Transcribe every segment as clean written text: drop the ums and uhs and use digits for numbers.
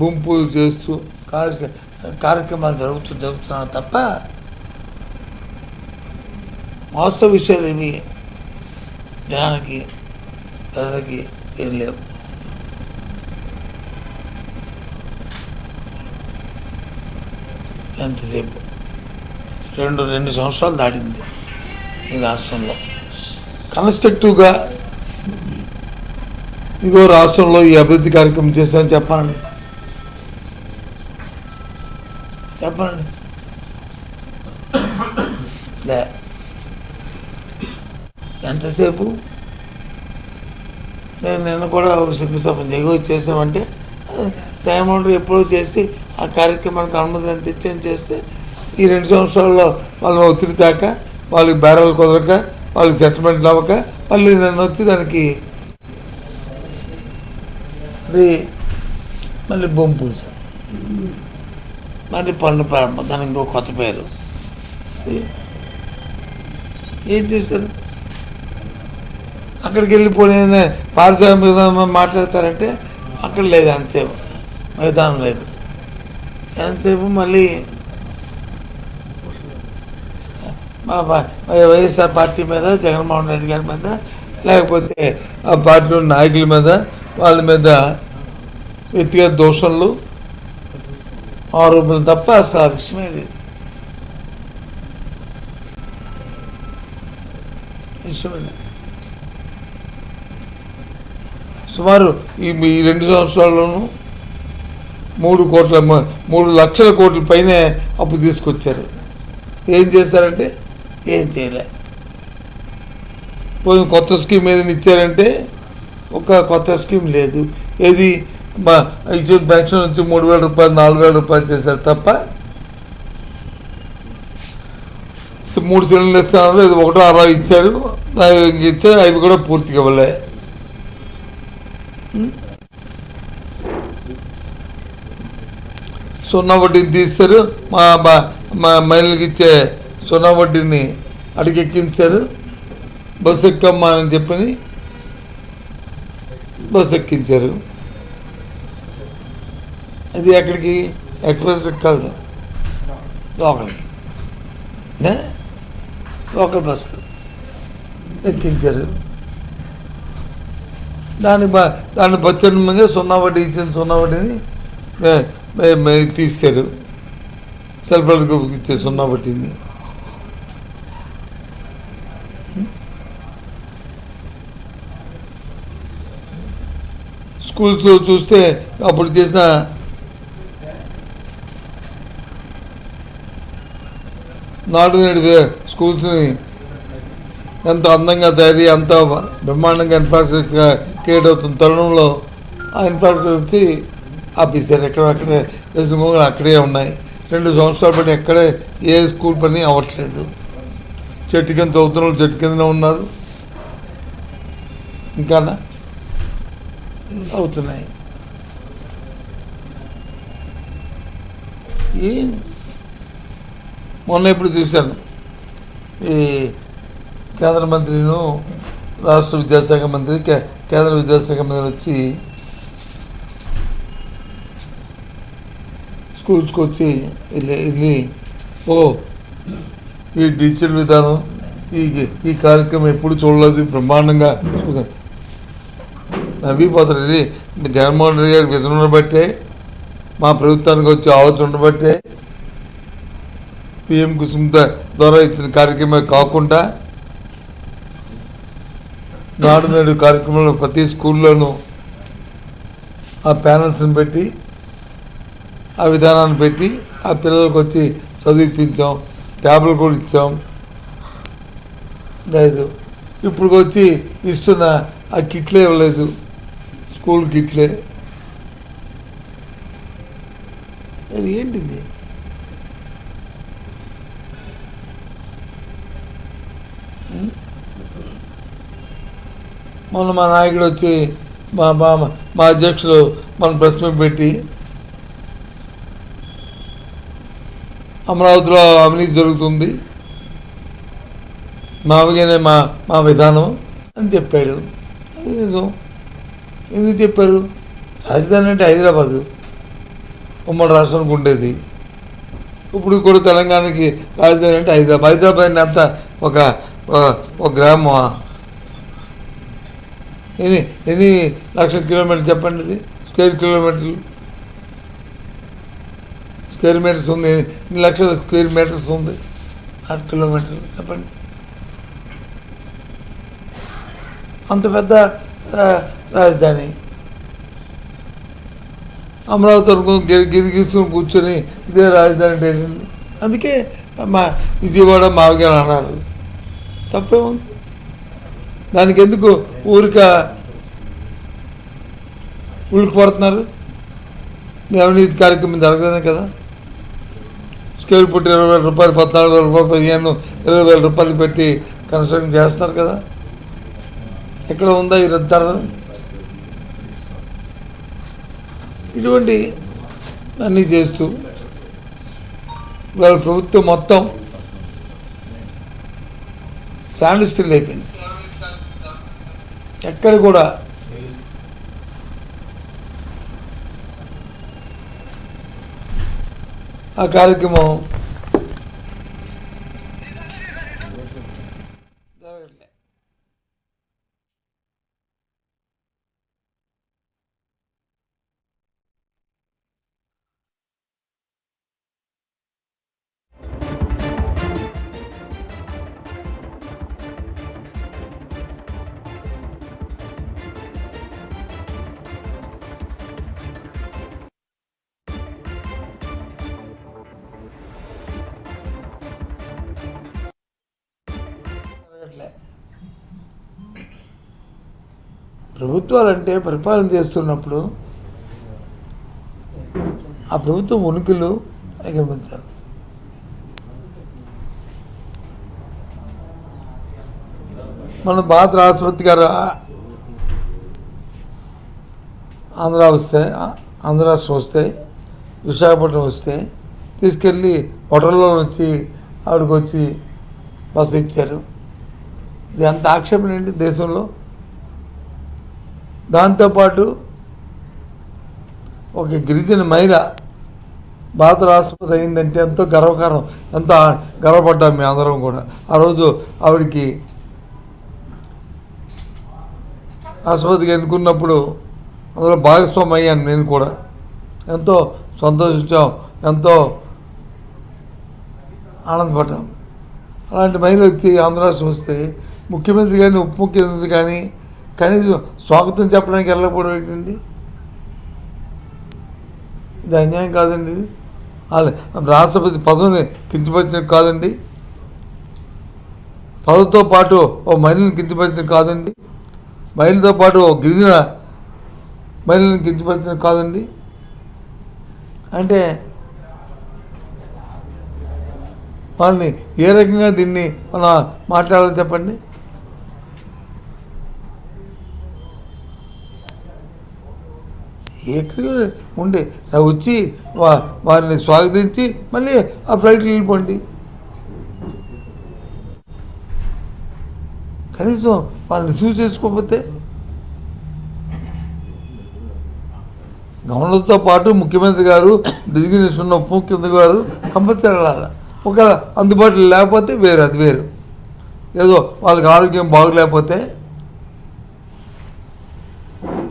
భూమి పూజ చేస్తూ కార్యక్రమాలు జరుగుతున్నాను తప్ప వాస్తవ విషయాలు ఏమి జనానికి ప్రజలకి ఏం లేవు. ఎంతసేపు 2 సంవత్సరాలు దాటింది ఈ రాష్ట్రంలో. కన్స్ట్రక్టివ్గా ఇగో రాష్ట్రంలో ఈ అభివృద్ధి కార్యక్రమం చేస్తామని చెప్పానండి. లే, ఎంతసేపు నేను కూడా శంకుస్థాపన చేసామంటే జగన్మోహన్ ఎప్పుడో చేసి ఆ కార్యక్రమానికి అనుమతి తెచ్చని చేస్తే ఈ 2 సంవత్సరాల్లో వాళ్ళు ఒత్తిడి తాక, వాళ్ళకి బేరాలు కుదరక, వాళ్ళకి సెటిల్మెంట్లు అవ్వక మళ్ళీ నన్ను వచ్చి దానికి మళ్ళీ భూమి పూజ, మళ్ళీ పనులు ప్రారంభం, దానికి ఇంకో కొత్త పేరు. ఏం చేస్తారు? అక్కడికి వెళ్ళిపోయిన పారిశ్రామిక మాట్లాడతారంటే అక్కడ లేదు, ఎంతసేపు మైదానం లేదు, ఎంతసేపు మళ్ళీ వైఎస్ఆర్ పార్టీ మీద, జగన్మోహన్ రెడ్డి గారి మీద, లేకపోతే ఆ పార్టీలో నాయకుల మీద, వాళ్ళ మీద వ్యక్తిగత దోషణలు, ఆరోపణలు తప్ప అసలు ఆ విషయమే లేదు. సుమారు ఈ 2 సంవత్సరాల్లోనూ 3 లక్షల కోట్ల పైనే అప్పు తీసుకొచ్చారు. ఏం చేస్తారంటే ఏం చేయలే. పోయి కొత్త స్కీమ్ ఏదైనా ఇచ్చారంటే ఒక కొత్త స్కీమ్ లేదు. ఏది ఇచ్చిన పెన్షన్ వచ్చి 3,000 రూపాయలు 4,000 రూపాయలు చేశారు తప్ప 3 సిలిండర్లు ఇస్తున్నారు, ఇది 1.6 ఇచ్చారు, అవి కూడా పూర్తిగా ఇవ్వలే. సున్నా వడ్డీని తీస్తారు, మా మహిళలకు ఇచ్చే సున్నా వడ్డీని అడిగెక్కించారు. బస్సు ఎక్కమ్మా అని చెప్పని బస్సు ఎక్కించారు. అది ఎక్కడికి? ఎక్స్ప్రెస్ కాదు, లోకల్కి, లోకల్ బస్సులు ఎక్కించారు. దాన్ని బచ్చన్మంగా సున్నా వడ్డీ ఇచ్చిన సున్నా వడ్డీని తీశారు. సెల్ఫ్ హెల్ప్ గ్రూప్కి ఇచ్చే సున్నా వడ్డీని. స్కూల్స్లో చూస్తే అప్పుడు చేసిన నాడు నేడు స్కూల్స్ని ఎంత అందంగా తయారీ, అంత బ్రహ్మాండంగా ఇన్ఫ్రాస్ట్రక్చర్ క్రియేట్ అవుతున్న తరుణంలో ఆ ఇన్ఫ్రాస్ట్రక్చర్ వచ్చి ఆపేశారు. ఎక్కడక్కడే చేసిన మూగలు అక్కడే ఉన్నాయి. 2 సంవత్సరాలు బట్టి ఎక్కడే ఏ స్కూల్ పని అవ్వట్లేదు. చెట్టు కింద చదువుతున్న వాళ్ళు చెట్టు కిందనే ఉన్నారు, ఇంకా అవుతున్నాయి. మొన్న ఇప్పుడు చూశాను, ఈ కేంద్ర మంత్రిను, రాష్ట్ర విద్యాశాఖ మంత్రి, కేంద్ర విద్యాశాఖ మంత్రి వచ్చి స్కూల్స్కి వచ్చి వెళ్ళి ఈ డిజిటల్ విధానం, ఈ కార్యక్రమం ఎప్పుడు చూడలేదు, బ్రహ్మాండంగా చూసాను, నవ్విపోతారు. ఇది జగన్మోహన్ రెడ్డి గారి విజన్ బట్టే, మా ప్రభుత్వానికి వచ్చే ఆలోచన బట్టే, పిఎం కుసుమ్ ద్వారా ఇచ్చిన కార్యక్రమం కాకుండా నాడు నేడు కార్యక్రమంలో ప్రతి స్కూల్లోనూ ఆ ప్యానల్స్ని పెట్టి, ఆ విధానాన్ని పెట్టి ఆ పిల్లలకు వచ్చి చదివిపించాం, ట్యాబ్లు కూడా ఇచ్చాం. లేదు, ఇప్పుడు వచ్చి ఇస్తున్న ఆ కిట్లే ఇవ్వలేదు, స్కూల్ కిట్లే. అది ఏంటిది? మొన్న మా నాయకుడు వచ్చి మా అధ్యక్షులు మన ప్రెస్ మీట్ పెట్టి అమరావతిలో అవినీతి జరుగుతుంది, మామూలుగానే మా విధానం అని చెప్పాడు. అది నిజం. ఎందుకు చెప్పారు? రాజధాని అంటే హైదరాబాదు, ఉమ్మడి రాష్ట్రానికి ఉండేది. ఇప్పుడు కూడా తెలంగాణకి రాజధాని అంటే హైదరాబాద్ అంతా ఒక ఒక గ్రామం. ఎన్ని లక్షల కిలోమీటర్లు చెప్పండి, ఇది స్క్వేర్ మీటర్స్ ఉంది. ఎన్ని లక్షల స్క్వేర్ మీటర్స్ ఉంది, 4 కిలోమీటర్లు చెప్పండి. అంత పెద్ద రాజధాని. అమరావతి వరకు గిరిగీసుకుని కూర్చొని ఇదే రాజధాని ఏంటండి. అందుకే మా విజయవాడ మావిగారు అన్నారు. తప్పేముంది దానికి? ఎందుకు ఉలికి పడుతున్నారు? మీ అవినీతి కార్యక్రమం జరగలేదే కదా. స్క్వేర్ ఫుట్ 20,000 రూపాయలు, 14,000 రూపాయలు, 15,000, 20,000 రూపాయలు పెట్టి కన్స్ట్రక్షన్ చేస్తున్నారు కదా. ఎక్కడ ఉందా ఈ రద్దారు? ఇటువంటి అన్నీ చేస్తూ వాళ్ళ ప్రభుత్వం మొత్తం స్టాండ్ స్టిల్ అయిపోయింది. ఎక్కడ కూడా ఆ కార్యక్రమం జరగట్లే. ప్రభుత్వాలంటే పరిపాలన చేస్తున్నప్పుడు ఆ ప్రభుత్వం ఉనికిలు ఎగరబెట్టాలి. మన భారత రాష్ట్రపతి గారు ఆంధ్ర రాష్ట్రం వస్తే, విశాఖపట్నం వస్తే తీసుకెళ్ళి హోటల్లో నుంచి ఆవిడకి వచ్చి బస ఇచ్చారు. ఇది అంత ఆక్షేపణ ఏంటి దేశంలో? దాంతోపాటు ఒక గిరిజన మహిళ భారత రాష్ట్రపతి అయిందంటే ఎంతో గర్వకారణం, ఎంతో గర్వపడ్డాం మేము అందరం కూడా. ఆ రోజు ఆవిడికి రాష్ట్రపతిగా ఎన్నుకున్నప్పుడు అందులో భాగస్వామి అయ్యాను నేను కూడా. ఎంతో సంతోషించాం, ఎంతో ఆనందపడ్డాం. అలాంటి మహిళ వచ్చి ఆంధ్ర రాష్ట్రం వస్తే ముఖ్యమంత్రి కానీ ఉప ముఖ్యమంత్రి కానీ కనీసం స్వాగతం చెప్పడానికి వెళ్ళకపోవడం ఏంటండి? ఇది అన్యాయం కాదండి. రాష్ట్రపతి పదవిని కించపరిచినట్టు కాదండి, పదవితో పాటు ఓ మహిళని కించపరిచినట్టు కాదండి, మహిళతో పాటు ఓ గిరిజన మహిళని కించపరిచినట్టు కాదండి. అంటే వాళ్ళని ఏ రకంగా దీన్ని మనం మాట్లాడాలో చెప్పండి. ఎక్కడ ఉండే వచ్చి వారిని స్వాగతించి మళ్ళీ ఆ ఫ్లైట్లో వెళ్ళిపోండి. కనీసం వాళ్ళని రిసీవ్ చేసుకోకపోతే గవర్నర్తో పాటు ముఖ్యమంత్రి గారు, డిజిగ్నేషన్ ఉన్న ఉప ముఖ్యమంత్రి గారు కంపల్సరీ వెళ్ళాలి. ఒకవేళ అందుబాటులో లేకపోతే వేరు, అది వేరు. ఏదో వాళ్ళకి ఆరోగ్యం బాగలేకపోతే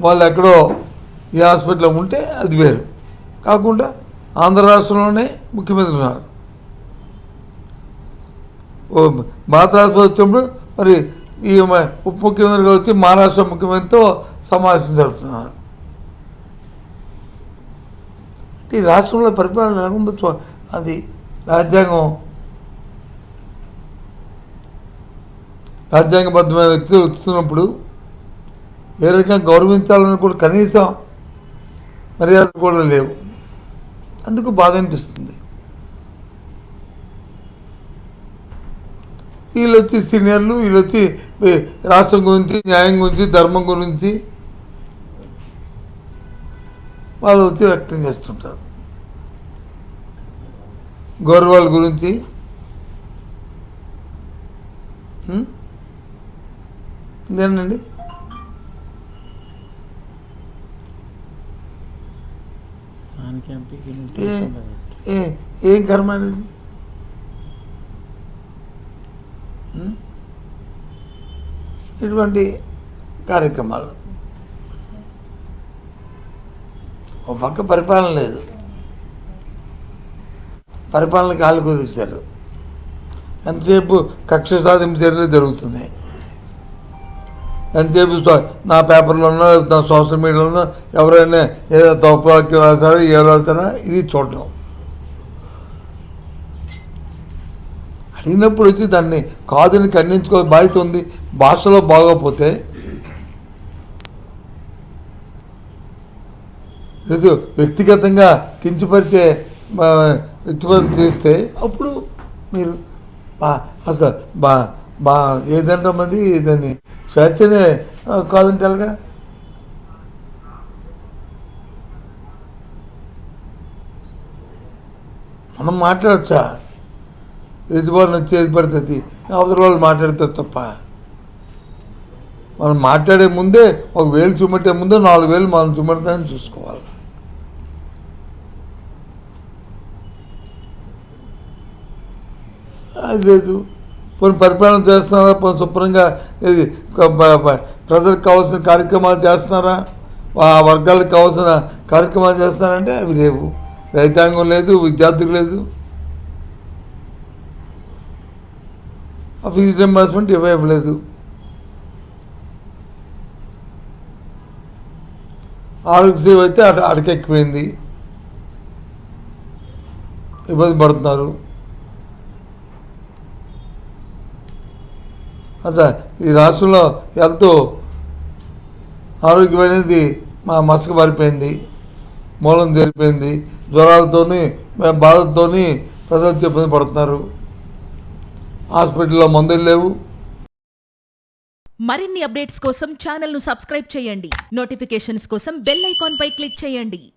వాళ్ళు ఎక్కడో ఈ హాస్పిటల్లో ఉంటే అది వేరు. కాకుండా ఆంధ్ర రాష్ట్రంలోనే ముఖ్యమంత్రి ఉన్నారు. భారత రాష్ట్రపతి వచ్చినప్పుడు మరి ఈ ఉప ముఖ్యమంత్రిగా వచ్చి మహారాష్ట్ర ముఖ్యమంత్రితో సమావేశం జరుపుతున్నారు. ఈ రాష్ట్రంలో పరిపాలన ఎలాగుందో అది రాజ్యాంగబద్ధమైన వ్యక్తులు వస్తున్నప్పుడు ఏ రకంగా గౌరవించాలని కూడా కనీసం మర్యాదలు కూడా లేవు. అందుకు బాధ అనిపిస్తుంది. వీళ్ళు వచ్చి సీనియర్లు, వీళ్ళు వచ్చి రాష్ట్రం గురించి, న్యాయం గురించి, ధర్మం గురించి వాళ్ళు వచ్చి వ్యక్తం చేస్తుంటారు. గౌరవాల గురించి ఇదేనండి. ఏం కర్మ అనేది? ఇటువంటి కార్యక్రమాలు. ఒక పక్క పరిపాలన లేదు, పరిపాలన కాళ్ళు కుదిస్తారు. ఎంతసేపు కక్ష సాధింపు చర్యలు జరుగుతున్నాయి. ఎంతసేపు నా పేపర్లోనో నా సోషల్ మీడియాలోనో ఎవరైనా ఏదో తప్పువాక్యం రాస్తారా ఏ రాస్తారా ఇది చూడడం. అడిగినప్పుడు వచ్చి దాన్ని కాదని ఖండించుకో బాధ్యత ఉంది. భాషలో బాగోపోతే లేదు వ్యక్తిగతంగా కించపరిచే వ్యక్తిగతం చేస్తే అప్పుడు మీరు అసలు ఏదంటే మంది దాన్ని స్వేచ్ఛనే కాదంటారుగా. మనం మాట్లాడచ్చా? ఎదుటి వచ్చేది పడుతుంది, అవతల వాళ్ళు మాట్లాడితే తప్ప. మనం మాట్లాడే ముందే 1,000 చూపెట్టే ముందే 4,000 మనం చూపెడతామని చూసుకోవాలి. అది లేదు. పోనీ పరిపాలన చేస్తున్నారా? పోనీ శుభ్రంగా ప్రజలకు కావాల్సిన కార్యక్రమాలు చేస్తున్నారా? ఆ వర్గాలకు కావాల్సిన కార్యక్రమాలు చేస్తున్నారంటే అవి లేవు. రైతాంగం లేదు, విద్యార్థులు లేదు, ఫీజు రింబర్స్మెంట్ ఇవ్వలేదు. ఆరోగ్యశ్రీ అయితే అడకెక్కిపోయింది, ఇబ్బంది పడుతున్నారు. అసలు ఈ రాష్ట్రంలో ఎంతో ఆరోగ్యం అనేది మసక మారిపోయింది, మూలం జరిపోయింది. జ్వరాలతోని బాధతోని ప్రజలు ఇబ్బంది పడుతున్నారు. హాస్పిటల్లో మందులు లేవు. మరిన్ని అప్డేట్స్ కోసం ఛానల్ను సబ్స్క్రైబ్ చేయండి. నోటిఫికేషన్స్ కోసం బెల్ ఐకాన్ పై క్లిక్ చేయండి.